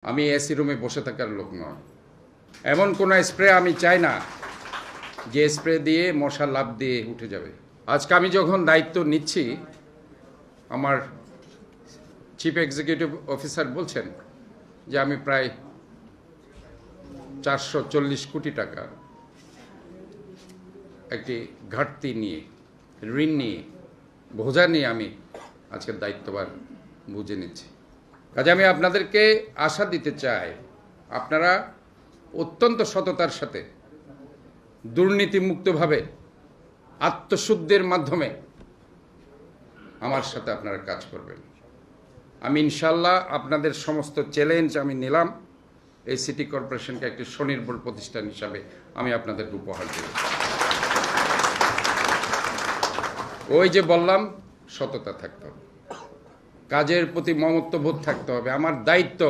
আমি এসি রুমে বসে থাকার লোক নয়। এমন কোনো স্প্রে আমি চাই না যে স্প্রে দিয়ে মশা লাফ দিয়ে উঠে যাবে। আজকে আমি যখন দায়িত্ব নিচ্ছি, আমার চিফ এক্সিকিউটিভ অফিসার বলছেন যে আমি প্রায় 440 কোটি টাকা একটি ঘাটতি নিয়ে, ঋণ নিয়ে, বোঝা নিয়ে আমি আজকের দায়িত্বভার বুঝে নিচ্ছি। কাজে আমি আপনাদেরকে আশা দিতে চাই, আপনারা অত্যন্ত সততার সাথে দুর্নীতিমুক্তভাবে আত্মশুদ্ধির মাধ্যমে আমার সাথে আপনারা কাজ করবেন। আমি ইনশাল্লাহ আপনাদের সমস্ত চ্যালেঞ্জ আমি নিলাম। এই সিটি কর্পোরেশনকে একটি স্বনির্ভর প্রতিষ্ঠান হিসাবে আমি আপনাদেরকে উপহার দেব। ওই যে বললাম, সততা থাকতে হবে, কাজের প্রতি মমত্ববোধ থাকতে হবে। আমার দায়িত্ব